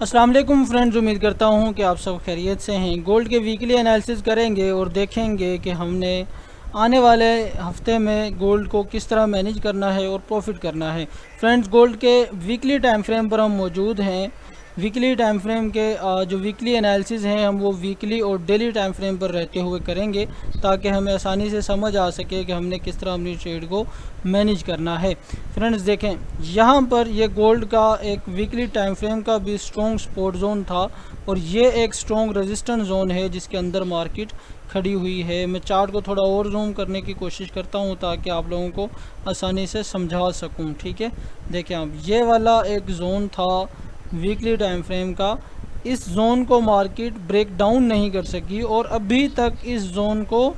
अस्सलाम वालेकुम फ्रेंड्स, उम्मीद करता हूँ कि आप सब खैरियत से हैं। गोल्ड के वीकली एनालिसिस करेंगे और देखेंगे कि हमने आने वाले हफ्ते में गोल्ड को किस तरह मैनेज करना है और प्रॉफिट करना है। फ्रेंड्स, गोल्ड के वीकली टाइम फ्रेम पर हम मौजूद हैं। वीकली टाइम फ्रेम के जो वीकली एनालिसिस हैं हम वो वीकली और डेली टाइम फ्रेम पर रहते हुए करेंगे ताकि हमें आसानी से समझ आ सके कि हमने किस तरह अपनी ट्रेड को मैनेज करना है। फ्रेंड्स देखें, यहाँ पर ये गोल्ड का एक वीकली टाइम फ्रेम का भी स्ट्रॉन्ग सपोर्ट जोन था और ये एक स्ट्रॉन्ग रेजिस्टेंस जोन है जिसके अंदर मार्केट खड़ी हुई है। मैं चार्ट को थोड़ा और जूम करने की कोशिश करता हूँ ताकि आप लोगों को आसानी से समझा सकूँ। ठीक है, देखें आप, ये वाला एक जोन था वीकली टाइम फ्रेम का। इस जोन को मार्केट ब्रेक डाउन नहीं कर सकी और अभी तक इस जोन को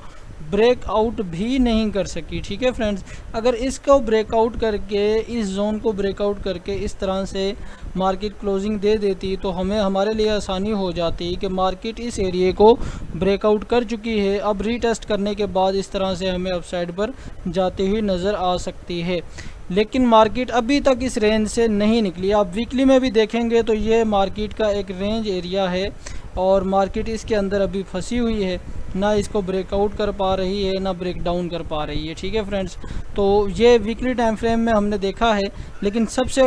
ब्रेकआउट भी नहीं कर सकी। ठीक है फ्रेंड्स, अगर इसको ब्रेकआउट करके, इस जोन को ब्रेकआउट करके इस तरह से मार्केट क्लोजिंग दे देती तो हमारे लिए आसानी हो जाती कि मार्केट इस एरिया को ब्रेकआउट कर चुकी है। अब रीटेस्ट करने के बाद इस तरह से हमें अपसाइड पर जाती हुई नज़र आ सकती है, लेकिन मार्केट अभी तक इस रेंज से नहीं निकली। आप वीकली में भी देखेंगे तो ये मार्केट का एक रेंज एरिया है और मार्केट इसके अंदर अभी फंसी हुई है, ना इसको ब्रेकआउट कर पा रही है ना ब्रेक डाउन कर पा रही है। ठीक है फ्रेंड्स, तो ये वीकली टाइम फ्रेम में हमने देखा है। लेकिन सबसे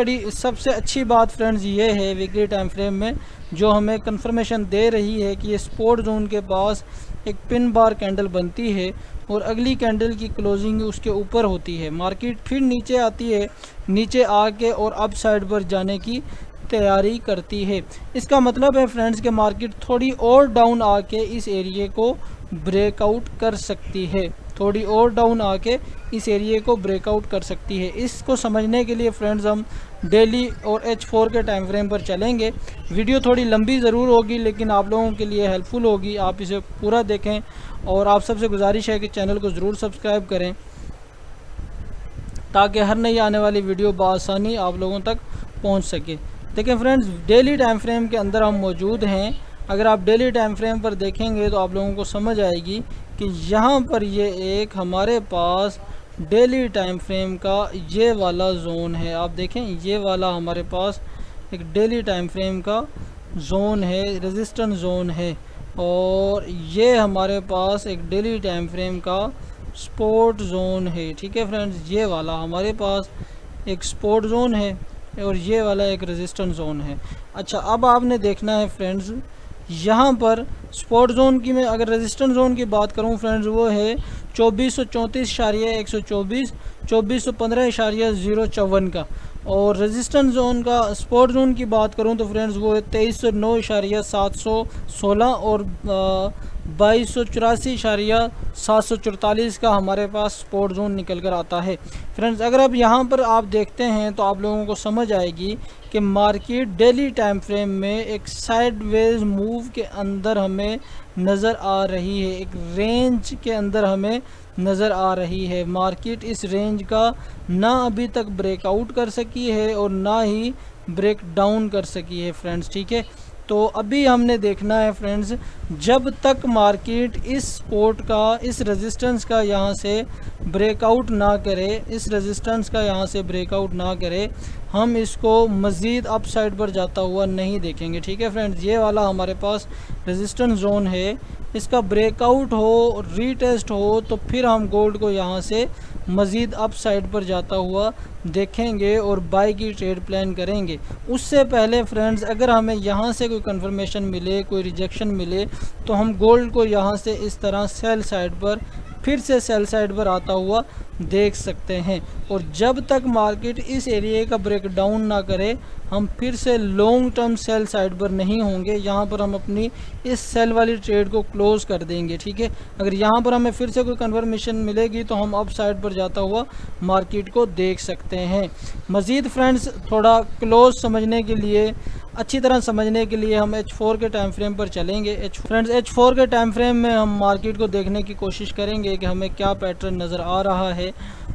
अच्छी बात फ्रेंड्स ये है वीकली टाइम फ्रेम में जो हमें कंफर्मेशन दे रही है कि ये सपोर्ट जोन के पास एक पिन बार कैंडल बनती है और अगली कैंडल की क्लोजिंग उसके ऊपर होती है। मार्केट फिर नीचे आती है, नीचे आके और अप साइड पर जाने की तैयारी करती है। इसका मतलब है फ्रेंड्स कि मार्केट थोड़ी और डाउन आके इस एरिया को ब्रेकआउट कर सकती है, थोड़ी और डाउन आके इस एरिया को ब्रेकआउट कर सकती है। इसको समझने के लिए फ्रेंड्स हम डेली और H4 के टाइम फ्रेम पर चलेंगे। वीडियो थोड़ी लंबी ज़रूर होगी लेकिन आप लोगों के लिए हेल्पफुल होगी, आप इसे पूरा देखें और आप सबसे गुजारिश है कि चैनल को ज़रूर सब्सक्राइब करें ताकि हर नई आने वाली वीडियो बआसानी आप लोगों तक पहुँच सके। देखें फ्रेंड्स, डेली टाइम फ्रेम के अंदर हम मौजूद हैं। अगर आप डेली टाइम फ्रेम पर देखेंगे तो आप लोगों को समझ आएगी कि यहाँ पर ये एक हमारे पास डेली टाइम फ्रेम का ये वाला जोन है। आप देखें, ये वाला हमारे पास एक डेली टाइम फ्रेम का जोन है, रेजिस्टेंस जोन है और ये हमारे पास एक डेली टाइम फ्रेम का सपोर्ट जोन है। ठीक है फ्रेंड्स, ये वाला हमारे पास एक सपोर्ट जोन है और ये वाला एक रेजिस्टेंस जोन है। अच्छा, अब आपने देखना है फ्रेंड्स, यहाँ पर सपोर्ट जोन की मैं अगर रेजिस्टेंस जोन की बात करूँ फ्रेंड्स, वो है 2434.124, 2415.054 का। और रेजिस्टेंस जोन का, सपोर्ट जोन की बात करूँ तो फ्रेंड्स वो है 2309.716 और 2284.744 का हमारे पास सपोर्ट जोन निकल कर आता है। फ्रेंड्स, अगर अब यहाँ पर आप देखते हैं तो आप लोगों को समझ आएगी कि मार्केट डेली टाइम फ्रेम में एक साइडवेज मूव के अंदर हमें नज़र आ रही है, एक रेंज के अंदर हमें नज़र आ रही है। मार्केट इस रेंज का ना अभी तक ब्रेकआउट कर सकी है और ना ही ब्रेक डाउन कर सकी है फ्रेंड्स। ठीक है, तो अभी हमने देखना है फ्रेंड्स, जब तक मार्केट इस सपोर्ट का, इस रेजिस्टेंस का यहाँ से ब्रेकआउट ना करे, इस रेजिस्टेंस का यहाँ से ब्रेकआउट ना करे, हम इसको मज़ीद अप साइड पर जाता हुआ नहीं देखेंगे। ठीक है फ्रेंड्स, ये वाला हमारे पास रेजिस्टेंस जोन है, इसका ब्रेकआउट हो, रीटेस्ट हो तो फिर हम गोल्ड को यहाँ से मज़ीद अप साइड पर जाता हुआ देखेंगे और बाई की ट्रेड प्लान करेंगे। उससे पहले फ्रेंड्स, अगर हमें यहाँ से कोई कंफर्मेशन मिले, कोई रिजेक्शन मिले तो हम गोल्ड को यहाँ से इस तरह सेल साइड पर, फिर से सेल साइड पर आता हुआ देख सकते हैं। और जब तक मार्केट इस एरिया का ब्रेक डाउन ना करे हम फिर से लॉन्ग टर्म सेल साइड पर नहीं होंगे। यहाँ पर हम अपनी इस सेल वाली ट्रेड को क्लोज़ कर देंगे। ठीक है, अगर यहाँ पर हमें फिर से कोई कन्फर्मेशन मिलेगी तो हम अप साइड पर जाता हुआ मार्केट को देख सकते हैं। मज़ीद फ्रेंड्स, थोड़ा क्लोज समझने के लिए, अच्छी तरह समझने के लिए हम H4 के टाइम फ्रेम पर चलेंगे। H4 के टाइम फ्रेम में हम मार्केट को देखने की कोशिश करेंगे कि हमें क्या पैटर्न नज़र आ रहा है।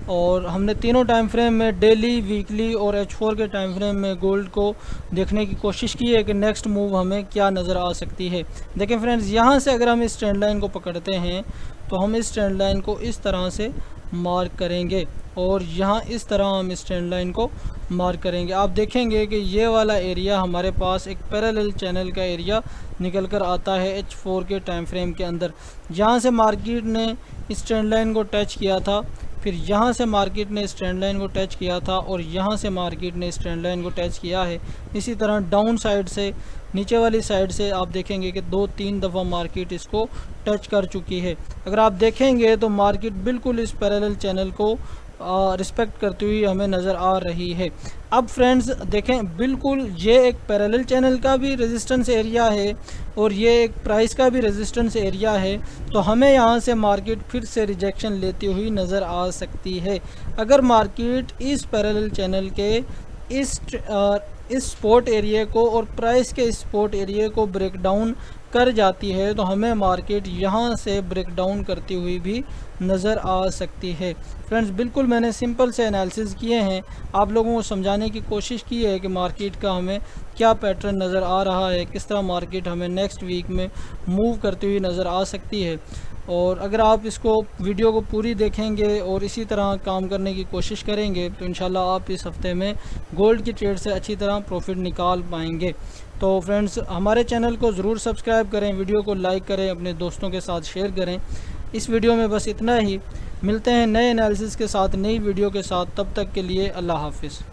और हमने तीनों टाइम फ्रेम में, डेली, वीकली और H4 के टाइम फ्रेम में गोल्ड को देखने की कोशिश की है कि नेक्स्ट मूव हमें क्या नज़र आ सकती है। देखें फ्रेंड्स, यहाँ से अगर हम इस ट्रेंड लाइन को पकड़ते हैं तो हम इस ट्रेंड लाइन को इस तरह से मार्क करेंगे। और यहाँ इस तरह हम इस ट्रेंड लाइन को मार्क करेंगे। आप देखेंगे कि ये वाला एरिया हमारे पास एक पैरेलल चैनल का एरिया निकल कर आता है H4 के टाइम फ्रेम के अंदर। जहाँ से मार्केट ने इस ट्रेंड लाइन को टच किया था, फिर यहाँ से मार्केट ने इस ट्रेंड लाइन को टच किया था और यहाँ से मार्केट ने इस ट्रेंड लाइन को टच किया है। इसी तरह डाउन साइड से, नीचे वाली साइड से आप देखेंगे कि 2-3 दफ़ा मार्केट इसको टच कर चुकी है। अगर आप देखेंगे तो मार्केट बिल्कुल इस पैरेलल चैनल को रिस्पेक्ट करती हुई हमें नज़र आ रही है। अब फ्रेंड्स देखें, बिल्कुल ये एक पैरेलल चैनल का भी रेजिस्टेंस एरिया है और ये एक प्राइस का भी रेजिस्टेंस एरिया है, तो हमें यहाँ से मार्केट फिर से रिजेक्शन लेती हुई नज़र आ सकती है। अगर मार्केट इस पैरेलल चैनल के इस सपोर्ट एरिया को और प्राइस के इस सपोर्ट एरिया को ब्रेक डाउन कर जाती है तो हमें मार्केट यहाँ से ब्रेक डाउन करती हुई भी नज़र आ सकती है। फ्रेंड्स बिल्कुल मैंने सिंपल से एनालिसिस किए हैं, आप लोगों को समझाने की कोशिश की है कि मार्केट का हमें क्या पैटर्न नज़र आ रहा है, किस तरह मार्केट हमें नेक्स्ट वीक में मूव करती हुई नज़र आ सकती है। और अगर आप इसको वीडियो को पूरी देखेंगे और इसी तरह काम करने की कोशिश करेंगे तो इंशाल्लाह आप इस हफ़्ते में गोल्ड की ट्रेड से अच्छी तरह प्रॉफिट निकाल पाएंगे। तो फ्रेंड्स हमारे चैनल को ज़रूर सब्सक्राइब करें, वीडियो को लाइक करें, अपने दोस्तों के साथ शेयर करें। इस वीडियो में बस इतना ही, मिलते हैं नए एनालिसिस के साथ, नई वीडियो के साथ। तब तक के लिए अल्लाह हाफिज़।